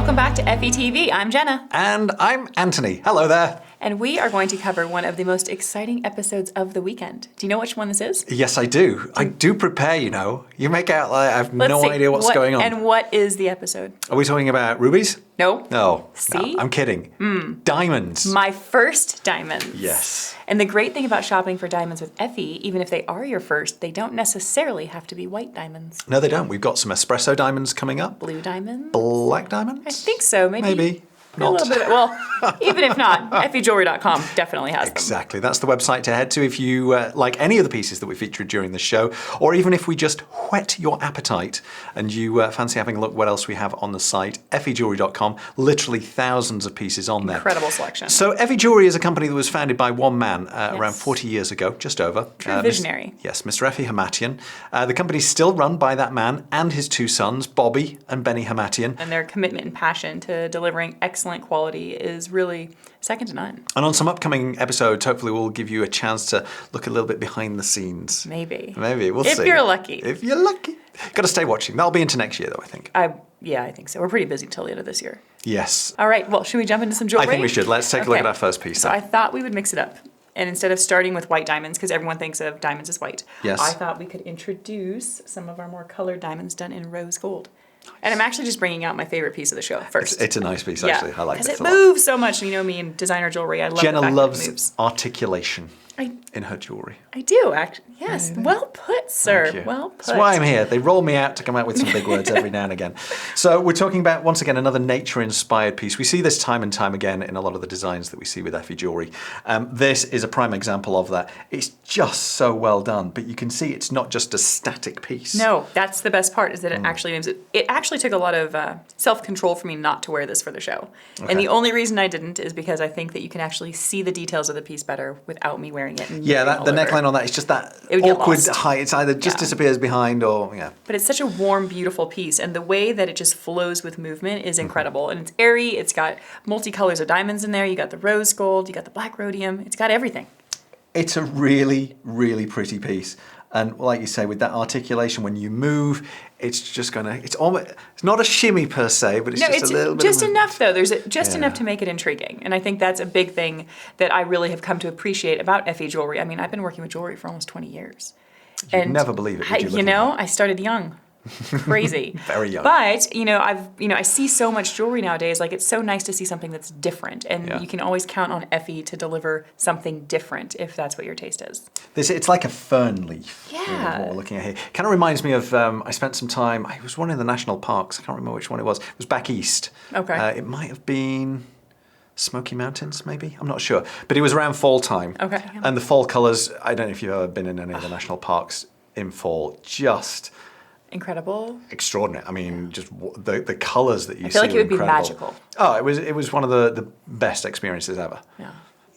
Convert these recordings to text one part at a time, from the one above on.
Welcome back to Effy TV. I'm Jenna. And I'm Anthony. Hello there. And we are going to cover one of the most exciting episodes of the weekend. Do you know which one this is? Yes, I do. I do prepare, you know. You make out like I have no idea what's going on. And what is the episode? Are we talking about rubies? No. No. See? No, I'm kidding. Diamonds. My first diamonds. Yes. And the great thing about shopping for diamonds with Effy, even if they are your first, they don't necessarily have to be white diamonds. No, they don't. We've got some espresso diamonds coming up. Blue diamonds? Black diamonds? I think so. Maybe. A little bit. Well, even if not, effyjewelry.com definitely has them. Exactly. That's the website to head to if you like any of the pieces that we featured during the show, or even if we just whet your appetite and you fancy having a look what else we have on the site, effyjewelry.com. Literally thousands of pieces on there. Incredible selection. So Effy Jewelry is a company that was founded by one man around 40 years ago, just over. True visionary. Yes, Mr. Effy Hamatian. The company's still run by that man and his two sons, Bobby and Benny Hamatian. And their commitment and passion to delivering excellent quality is really second to none. And on some upcoming episodes, hopefully we'll give you a chance to look a little bit behind the scenes. Maybe. We'll see. If you're lucky. If you're lucky. Got to stay watching. That'll be into next year, though, I think. I think so. We're pretty busy till the end of this year. Yes. All right, well, should we jump into some jewelry? I think we should. Let's take a look at our first piece. So I thought we would mix it up. And instead of starting with white diamonds, because everyone thinks of diamonds as white, yes. I thought we could introduce some of our more colored diamonds done in rose gold. Nice. And I'm actually just bringing out my favorite piece of the show first. It's a nice piece, actually. I like it a lot. Because it moves so much. And you know me in designer jewelry. I love Jenna the fact loves that it moves. articulation in her jewelry. I do, actually. Yes. Well put, sir. Thank you. Well put. That's why I'm here. They roll me out to come out with some big words every now and again. So we're talking about, once again, another nature-inspired piece. We see this time and time again in a lot of the designs that we see with Effy Jewelry. This is a prime example of that. It's just so well done, but you can see it's not just a static piece. No, that's the best part, is that it actually moves. It actually took a lot of self-control for me not to wear this for the show. Okay. And the only reason I didn't is because I think that you can actually see the details of the piece better without me wearing it. Yeah, the neckline on that is just that awkward height. It's either just disappears behind or, But it's such a warm, beautiful piece. And the way that it just flows with movement is incredible. And it's airy. It's got multicolors of diamonds in there. You got the rose gold. You got the black rhodium. It's got everything. It's a really, really pretty piece. And like you say, with that articulation, when you move, it's just it's not a shimmy per se, but it's just a little bit. Just enough though. There's just enough to make it intriguing. And I think that's a big thing that I really have come to appreciate about Effy Jewelry. I mean, I've been working with jewelry for almost 20 years. You'd never believe it, would you? I started young. Crazy. Very young. But, I see so much jewelry nowadays. Like, it's so nice to see something that's different. And you can always count on Effy to deliver something different if that's what your taste is. It's like a fern leaf. Yeah. What we're looking at here. Kind of reminds me of, I spent some time, I was one in the national parks. I can't remember which one it was. It was back east. Okay. It might have been Smoky Mountains, maybe? I'm not sure. But it was around fall time. Okay. And the fall colours, I don't know if you've ever been in any of the national parks in fall, just incredible. Extraordinary. I mean, just the colours that you see. I feel like it would be incredible. magical. Oh, it was one of the best experiences ever. Yeah.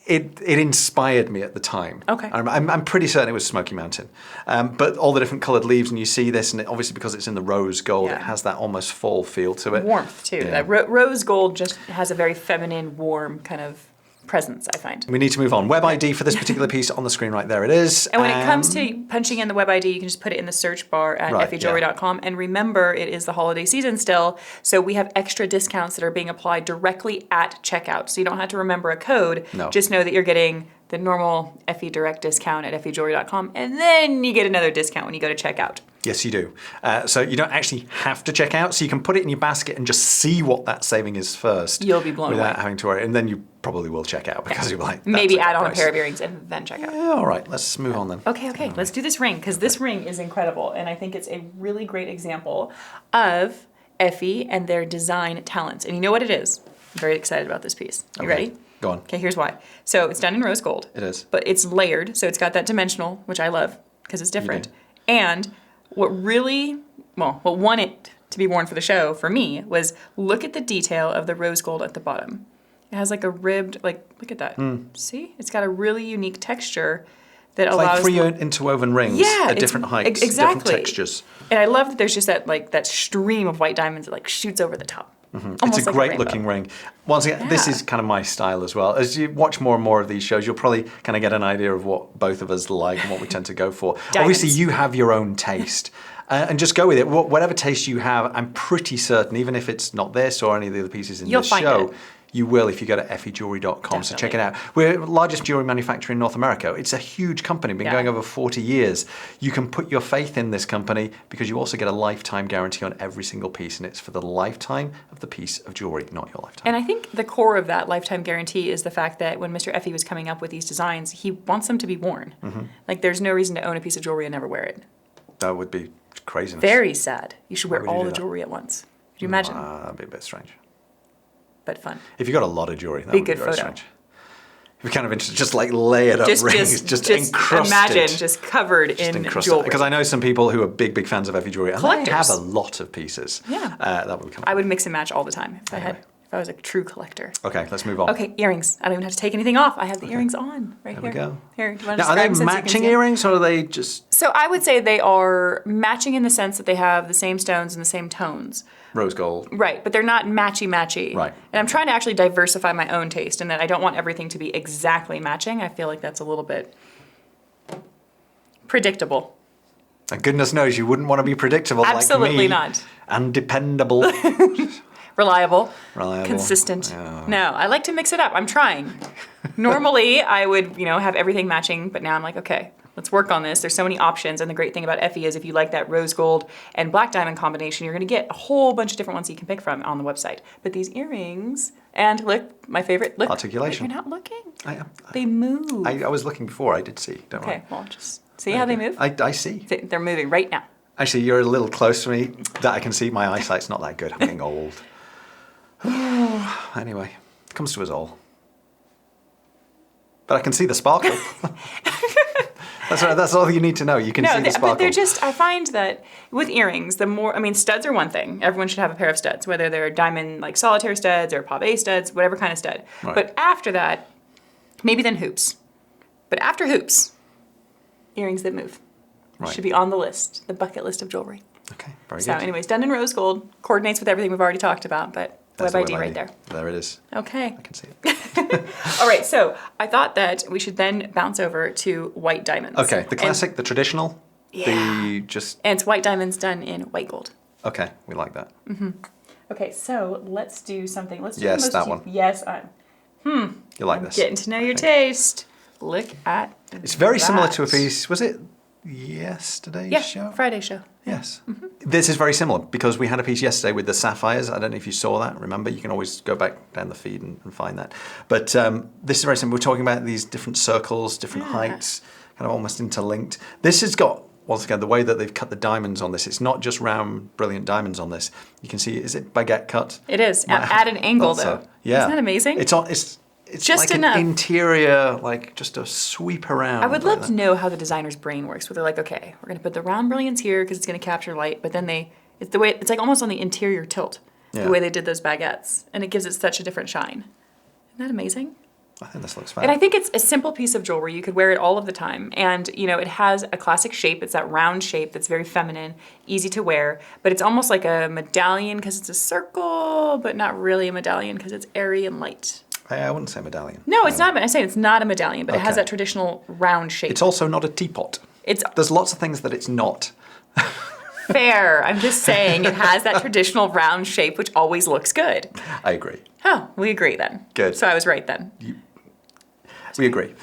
It inspired me at the time. Okay. I'm pretty certain it was Smoky Mountain. But all the different coloured leaves, and you see this, and obviously because it's in the rose gold, it has that almost fall feel to it. Warmth, too. Yeah. That rose gold just has a very feminine, warm kind of presence, I find. We need to move on. Web ID for this particular piece on the screen right there it is. And when it comes to punching in the web ID, you can just put it in the search bar at effyjewelry.com. And remember, it is the holiday season still, so we have extra discounts that are being applied directly at checkout. So you don't have to remember a code. No. Just know that you're getting the normal Effy Direct discount at effyjewelry.com, and then you get another discount when you go to checkout. Yes, you do. So you don't actually have to check out, so you can put it in your basket and just see what that saving is first. You'll be blown away. Without having to worry, and then you probably will check out because you're like, maybe add on a pair of earrings and then check out. Yeah, all right, let's move on then. Okay, let's do this ring, because this ring is incredible, and I think it's a really great example of Effy and their design talents. And you know what it is? I'm very excited about this piece. You ready? Go on. Okay, here's why. So it's done in rose gold. It is. But it's layered, so it's got that dimensional, which I love, because it's different. And what won it to be worn for the show, for me, was look at the detail of the rose gold at the bottom. It has like a ribbed, look at that. See? It's got a really unique texture that allows... like three interwoven rings at different heights, exactly. different textures. And I love that there's just that stream of white diamonds that shoots over the top. It's a great looking ring. Once again, this is kind of my style as well. As you watch more and more of these shows, you'll probably kind of get an idea of what both of us like and what we tend to go for. Diamonds. Obviously, you have your own taste. and just go with it. Whatever taste you have, I'm pretty certain, even if it's not this or any of the other pieces in You'll this find show, it. you will if you go to effyjewelry.com. So check it out. We're the largest jewelry manufacturer in North America. It's a huge company, been going over 40 years. You can put your faith in this company because you also get a lifetime guarantee on every single piece, and it's for the lifetime of the piece of jewelry, not your lifetime. And I think the core of that lifetime guarantee is the fact that when Mr. Effy was coming up with these designs, he wants them to be worn. Like, there's no reason to own a piece of jewelry and never wear it. That would be craziness. Very sad. You should wear would you all do the that? jewelry at once. Could you imagine? That'd be a bit strange. But fun. If you got a lot of jewelry, that Be would be good very photo. strange. If you're kind of interested, just like layered up rings, just encrusted. Imagine just covered in jewelry. Because I know some people who are big fans of Effy jewelry, and they Collectors. have a lot of pieces. Yeah. That would be kind of I would mix and match all the time if Anyway. I was a true collector. Okay, let's move on. Okay, earrings. I don't even have to take anything off. I have the earrings on right There here. we go. Here, do you want to Now, are they describe them since you can matching see 'em? earrings, or are they just So I would say they are matching in the sense that they have the same stones and the same tones. rose gold? Right, but they're not matchy-matchy. Right. And I'm trying to actually diversify my own taste in that I don't want everything to be exactly matching. I feel like that's a little bit predictable. And goodness knows you wouldn't want to be predictable Absolutely like me. not. And dependable. Reliable. Reliable. Consistent. Yeah. No, I like to mix it up. I'm trying. Normally, I would, have everything matching, but now I'm like, okay, let's work on this. There's so many options, and the great thing about Effy is if you like that rose gold and black diamond combination, you're going to get a whole bunch of different ones you can pick from on the website. But these earrings, and look, my favorite, look. Articulation. You're not looking. I am. They move. I was looking before. I did see. Don't Okay, worry. well, just see how they move? I see. They're moving right now. Actually, you're a little close to me that I can see. My eyesight's not that good. I'm getting old. Anyway, it comes to us all. But I can see the sparkle. That's right. That's all you need to know. You can see the sparkle. But they're just, I find that with earrings, studs are one thing. Everyone should have a pair of studs, whether they're diamond, like solitaire studs or pave studs, whatever kind of stud. Right. But after that, maybe then hoops. But after hoops, earrings that move. Right. Should be on the list, the bucket list of jewelry. Okay, very So good. anyways, done in rose gold, coordinates with everything we've already talked about, but That's Web the ID Web right there. There it is. Okay. I can see it. All right, so I thought that we should then bounce over to white diamonds. Okay, the classic, the traditional. Yeah. And Mm. white diamonds done in white gold. Okay, we like that. Okay, so let's do something. Let's do Yes, the most that one. Yes, You like this? getting to know your I think. taste. Look at It's very similar to a that. piece. Was it yesterday's Yeah, show? Friday show. Yes. This is very similar because we had a piece yesterday with the sapphires. I don't know if you saw that. Remember, you can always go back down the feed and find that. But this is very similar. We're talking about these different circles, different heights, kind of almost interlinked. This has got, once again, the way that they've cut the diamonds on this. It's not just round, brilliant diamonds on this. You can see, is it baguette cut? It is at an angle Also, though. Yeah. Isn't that amazing? It's Just like enough. an interior, like just a sweep around. I would like love to know how the designer's brain works. Where they're like, okay, we're gonna put the round brilliance here because it's gonna capture light, but then it's like almost on the interior tilt, Yeah. the way they did those baguettes, and it gives it such a different shine. Isn't that amazing? I think this looks fab. And I think it's a simple piece of jewelry. You could wear it all of the time. And, it has a classic shape. It's that round shape that's very feminine, easy to wear. But it's almost like a medallion because it's a circle, but not really a medallion because it's airy and light. I wouldn't say medallion. No, it's not. I'm saying it's not a medallion, but it has Okay. that traditional round shape. It's also not a teapot. It's There's lots of things that it's not. fair. I'm just saying it has that traditional round shape, which always looks good. I agree. Oh, we agree then. Good. So I was right then. We agree.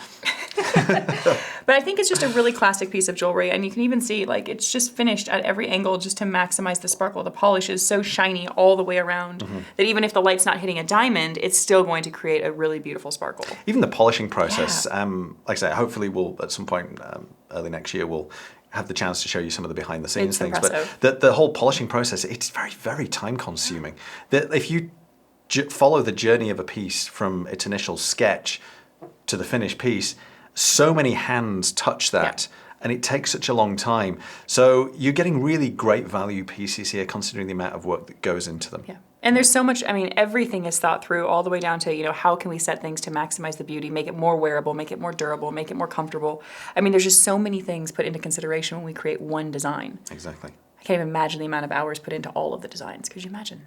But I think it's just a really classic piece of jewelry, and you can even see, like, it's just finished at every angle just to maximize the sparkle. The polish is so shiny all the way around that even if the light's not hitting a diamond, it's still going to create a really beautiful sparkle. Even the polishing process, like I say, hopefully we'll, at some point early next year, we'll have the chance to show you some of the behind the scenes It's things. impressive. But the whole polishing process, it's very, very time consuming. If you follow the journey of a piece from its initial sketch to the finished piece, so many hands touch that, and it takes such a long time. So you're getting really great value pieces here, considering the amount of work that goes into them. Yeah. And there's so much, everything is thought through all the way down to, how can we set things to maximize the beauty, make it more wearable, make it more durable, make it more comfortable. There's just so many things put into consideration when we create one design. Exactly. I can't even imagine the amount of hours put into all of the designs. Could you imagine?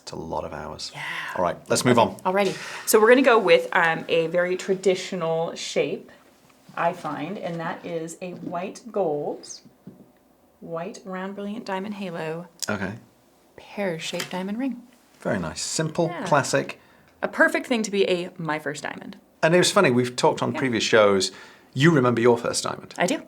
It's a lot of hours. Yeah. All right, let's move on. Alrighty. So we're going to go with a very traditional shape, I find, and that is a white gold white round brilliant diamond halo, Okay. pear-shaped diamond ring. Very nice. Simple, Yeah. classic. A perfect thing to be a my first diamond. And it was funny, we've talked on previous shows, you remember your first diamond. I do.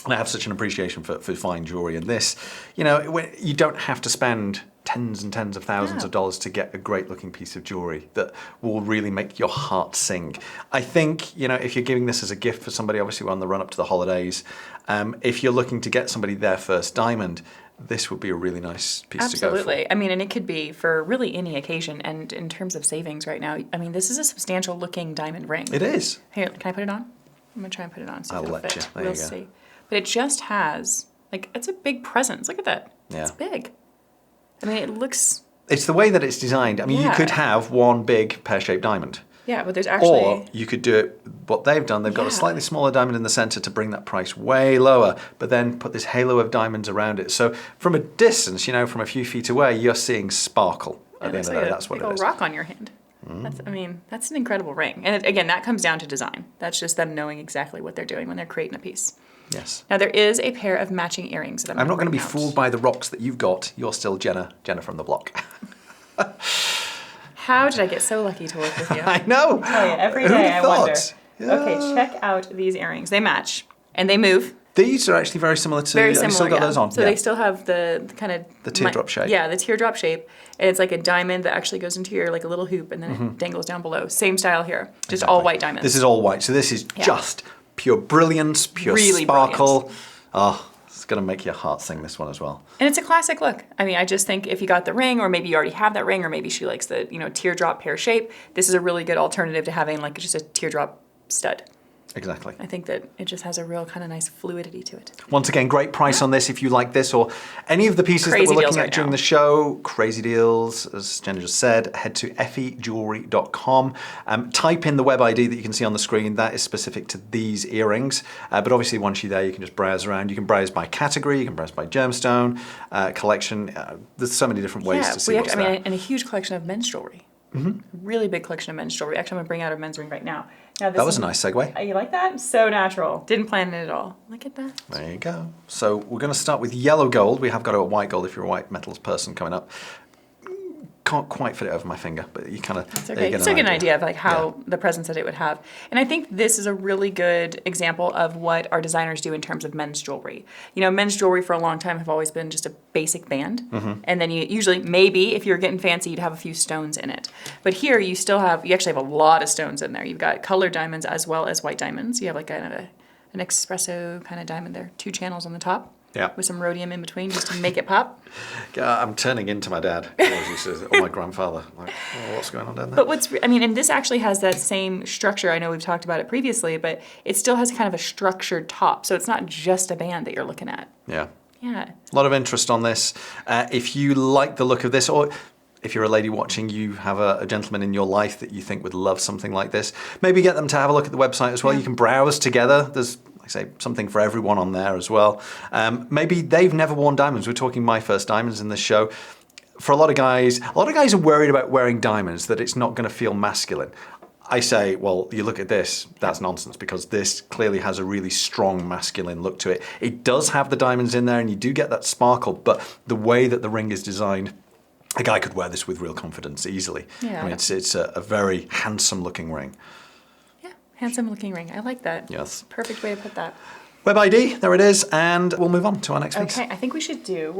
And I have such an appreciation for fine jewelry. And this, you know, you don't have to spend tens and tens of thousands of dollars to get a great looking piece of jewelry that will really make your heart sing. I think, you know, if you're giving this as a gift for somebody, obviously we're on the run up to the holidays, if you're looking to get somebody their first diamond, this would be a really nice piece to go for. Absolutely. I mean, and it could be for really any occasion. And in terms of savings right now, I mean, this is a substantial looking diamond ring. It is. Here, can I put it on? I'm going to try and put it on. See if I'll it'll let fit. you. There We'll you go. see. But it just has, like, it's a big presence. Look at that. Yeah. It's big. I mean, it looks, It's the way that it's designed. I mean, you Yeah. could have one big pear-shaped diamond. yeah, but there's actually... Or you could do it, what they've done, they've got a Yeah. slightly smaller diamond in the center to bring that price way lower, but then put this halo of diamonds around it. So from a distance, you know, from a few feet away, you're seeing sparkle at the end of the day. That's what big it old is. rock on your hand. That's, I mean, that's an incredible ring. And it, again, that comes down to design. That's just them knowing exactly what they're doing when they're creating a piece. Yes. Now, there is a pair of matching earrings that I'm not going to be bring out. fooled by the rocks that you've got. You're still Jenna from the block. How did I get so lucky to work with you? I know. tell you, every Who'd day have I wonder. thought? Okay, Yeah. check out these earrings. They match and they move. These are actually very similar to. Very Have similar. you still got yeah. those on? So Yeah. they still have the kind of The teardrop shape. Yeah, the teardrop shape, and it's like a diamond that actually goes into your like a little hoop, and then it dangles down below. Same style here, just all Exactly. white diamonds. This is all white. So this is Yeah. just pure brilliance, pure Really sparkle. Oh, it's going to make your heart sing, this one as well. And it's a classic look. I mean, I just think if you got the ring, or maybe you already have that ring, or maybe she likes the teardrop pear shape, this is a really good alternative to having like just a teardrop stud. Exactly. I think that it just has a real kind of nice fluidity to it. Once again, great price on this if you like this or any of the pieces Crazy that we're deals looking at right during now. the show. Crazy deals, as Jenna just said. Head to effyjewelry.com. Type in the web ID that you can see on the screen. That is specific to these earrings. But obviously, once you're there, you can just browse around. You can browse by category. You can browse by gemstone, collection. There's so many different ways to see what's I there. mean, and a huge collection of men's jewelry. Really big collection of men's jewelry. Actually, I'm going to bring out a men's ring right now. Now this That was is- a nice segue. You like that? So natural. Didn't plan it at all. Look at that. There you go. So we're going to start with yellow gold. We have got a white gold if you're a white metals person coming up. Can't quite fit it over my finger, but you kind of It's okay. You still get an idea of like how the presence that it would have. And I think this is a really good example of what our designers do in terms of men's jewelry. You know, men's jewelry for a long time have always been just a basic band. And then you usually, maybe if you're getting fancy, you'd have a few stones in it. But here you actually have a lot of stones in there. You've got colored diamonds as well as white diamonds. You have like kind of an espresso kind of diamond there. 2 channels on the top. Yeah. With some rhodium in between just to make it pop. I'm turning into my dad, as he says, or my grandfather. Like, oh, what's going on down there? But and this actually has that same structure. I know we've talked about it previously, but it still has kind of a structured top. So it's not just a band that you're looking at. Yeah. Yeah. A lot of interest on this. If you like the look of this, or if you're a lady watching, you have a gentleman in your life that you think would love something like this, maybe get them to have a look at the website as well. Yeah. You can browse together. There's, like I say, something for everyone on there as well. Maybe they've never worn diamonds. We're talking my first diamonds in this show. For a lot of guys are worried about wearing diamonds, that it's not going to feel masculine. I say, well, you look at this, that's nonsense, because this clearly has a really strong masculine look to it. It does have the diamonds in there and you do get that sparkle, but the way that the ring is designed, a guy could wear this with real confidence easily. Yeah. I mean, it's a very handsome looking ring. Yeah. Handsome looking ring. I like that. Yes. Perfect way to put that. Web ID, there it is, and we'll move on to our next piece. Okay. I think we're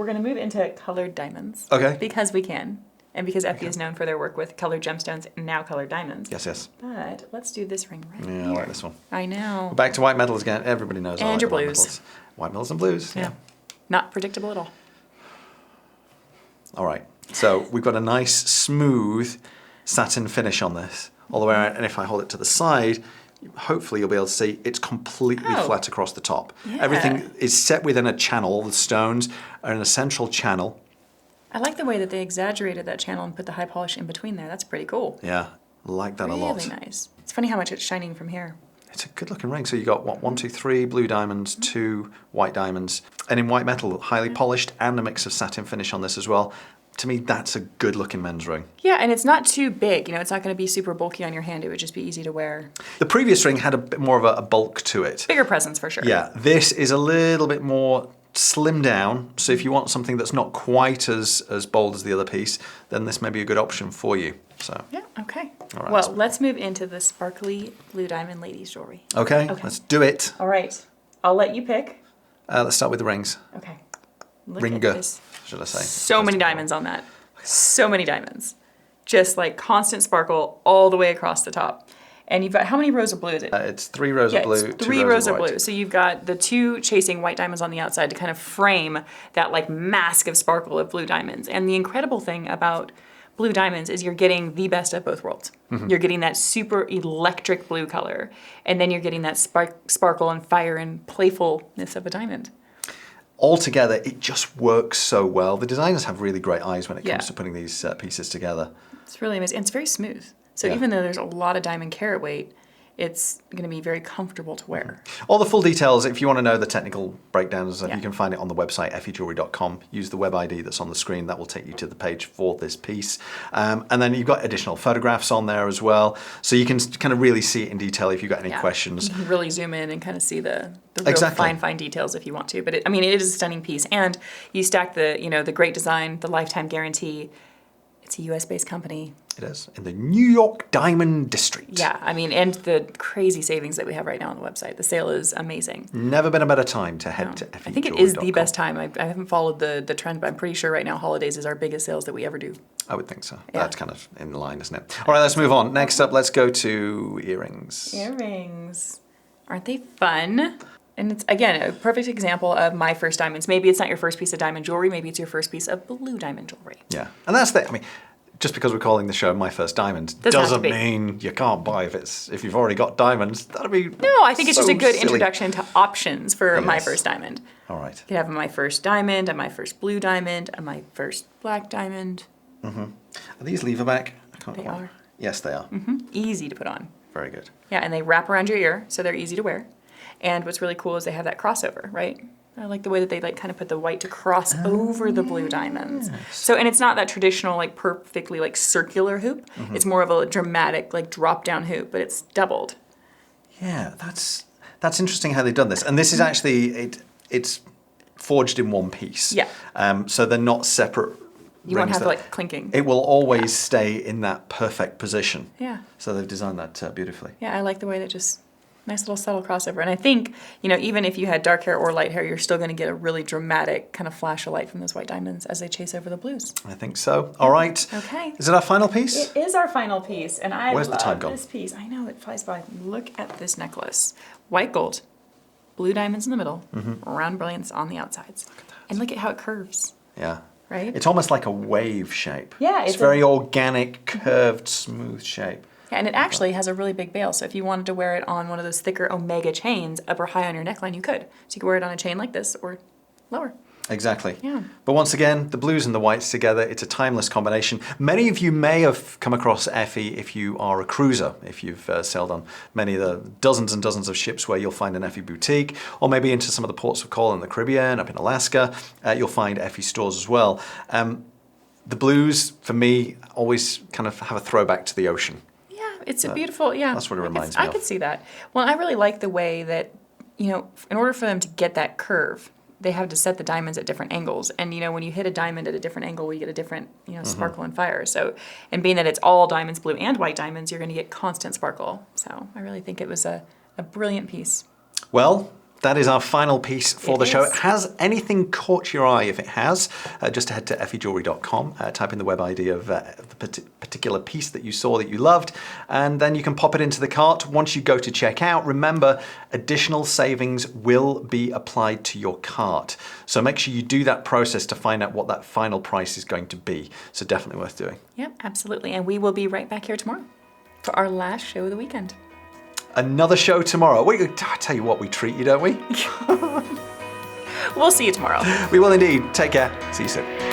going to move into colored diamonds. Okay. Because we can. And because Effy is known for their work with colored gemstones and now colored diamonds. Yes. But let's do this ring right Yeah, here. I like this one. I know. We're back to white metals again. Everybody knows I And like your the white blues. metals. White metals and blues. Yeah. Not predictable at all. All right. So we've got a nice smooth satin finish on this all the way around. And if I hold it to the side, hopefully you'll be able to see it's completely Oh. flat across the top. Yeah. Everything is set within a channel. All the stones are in a central channel. I like the way that they exaggerated that channel and put the high polish in between there. That's pretty cool. Yeah, like that a lot. Really nice. It's funny how much it's shining from here. It's a good looking ring. So you got what, 1, 2, 3 blue diamonds, 2 white diamonds, and in white metal, highly polished, and a mix of satin finish on this as well. To me, that's a good looking men's ring. Yeah, and it's not too big. You know, it's not going to be super bulky on your hand. It would just be easy to wear. The previous ring had a bit more of a bulk to it. Bigger presence for sure. Yeah, this is a little bit more slim down. So if you want something that's not quite as bold as the other piece, then this may be a good option for you. So Yeah, okay. All right, Well, let's move into the sparkly blue diamond ladies jewelry. Okay, let's do it. All right. I'll let you pick. Let's start with the rings. Okay. Look Ringer, at this. should I say. So many diamonds on that. So many diamonds. Just like constant sparkle all the way across the top. And you've got, how many rows of blue is it? It's 3 rows of blue, it's 2 3 rows of white. blue. So you've got the 2 chasing white diamonds on the outside to kind of frame that like mask of sparkle of blue diamonds. And the incredible thing about blue diamonds is you're getting the best of both worlds. You're getting that super electric blue color, and then you're getting that sparkle and fire and playfulness of a diamond. Altogether, it just works so well. The designers have really great eyes when it comes Yeah. to putting these pieces together. It's really amazing. And it's very smooth. So Yeah. even though there's a lot of diamond carat weight, it's going to be very comfortable to wear. All the full details, if you want to know the technical breakdowns, Yeah. you can find it on the website, effyjewelry.com. Use the web ID that's on the screen. That will take you to the page for this piece. And then you've got additional photographs on there as well. So you can kind of really see it in detail if you've got any questions. You can really zoom in and kind of see the real Exactly. fine details if you want to. But it is a stunning piece. And you stack the great design, the lifetime guarantee. It's a US-based company. It is. In the New York Diamond District. Yeah, and the crazy savings that we have right now on the website. The sale is amazing. Never been a better time to head to effyjewelry.com. I think it is the best time. I haven't followed the trend, but I'm pretty sure right now holidays is our biggest sales that we ever do. I would think so. Yeah. That's kind of in line, isn't it? All right, let's move on. Next up, let's go to earrings. Earrings. Aren't they fun? And it's, again, a perfect example of my first diamonds. Maybe it's not your first piece of diamond jewelry. Maybe it's your first piece of blue diamond jewelry. Yeah, and that's the. I mean, just because we're calling the show My First Diamond doesn't mean you can't buy if you've already got diamonds. That'd be No, I think it's just a good silly. introduction to options for my Yes. first diamond. All right. You could have my first diamond, and my first blue diamond, and my first black diamond. Are these lever back? I can't They quite- are. Yes, they are. Easy to put on. Very good. Yeah, and they wrap around your ear, so they're easy to wear. And what's really cool is they have that crossover, right? I like the way that they kind of put the white to cross over the blue diamonds. So, and it's not that traditional perfectly circular hoop. It's more of a dramatic drop down hoop, but it's doubled. Yeah, that's interesting how they've done this. And this is actually it's forged in one piece. Yeah. So they're not separate. You won't rings have that- clinking. It will always stay in that perfect position. Yeah. So they've designed that beautifully. Yeah, I like the way that just nice little subtle crossover. And I think, even if you had dark hair or light hair, you're still going to get a really dramatic kind of flash of light from those white diamonds as they chase over the blues. I think so. All right. Okay. Is it our final piece? It is our final piece, and I Where's the love time gone? this piece. I know, it flies by. Look at this necklace. White gold, blue diamonds in the middle, round brilliance on the outsides. Look at that. And look at how it curves, Yeah. right? It's almost like a wave shape. Yeah, It's very organic, curved, smooth shape. Yeah, and it actually has a really big bail, so if you wanted to wear it on one of those thicker omega chains up or high on your neckline, you could. So you could wear it on a chain like this or lower. Exactly. Yeah. But once again, the blues and the whites together, it's a timeless combination. Many of you may have come across Effy if you are a cruiser, if you've sailed on many of the dozens and dozens of ships where you'll find an Effy boutique, or maybe into some of the ports of call in the Caribbean, up in Alaska, you'll find Effy stores as well. The blues, for me, always kind of have a throwback to the ocean. Yeah, it's a beautiful, yeah. That's what it reminds me I of. could see that. Well, I really like the way that, in order for them to get that curve, they have to set the diamonds at different angles. And, when you hit a diamond at a different angle, we get a different, sparkle and fire. So, and being that it's all diamonds, blue and white diamonds, you're going to get constant sparkle. So I really think it was a brilliant piece. Well, that is our final piece for the show. is. Has anything caught your eye? If it has, just head to effyjewelry.com, type in the web ID of the particular piece that you saw that you loved, and then you can pop it into the cart. Once you go to check out, remember, additional savings will be applied to your cart. So make sure you do that process to find out what that final price is going to be. So definitely worth doing. Yep, absolutely. And we will be right back here tomorrow for our last show of the weekend. Another show tomorrow. I tell you what, we treat you, don't we? We'll see you tomorrow. We will indeed. Take care. See you soon.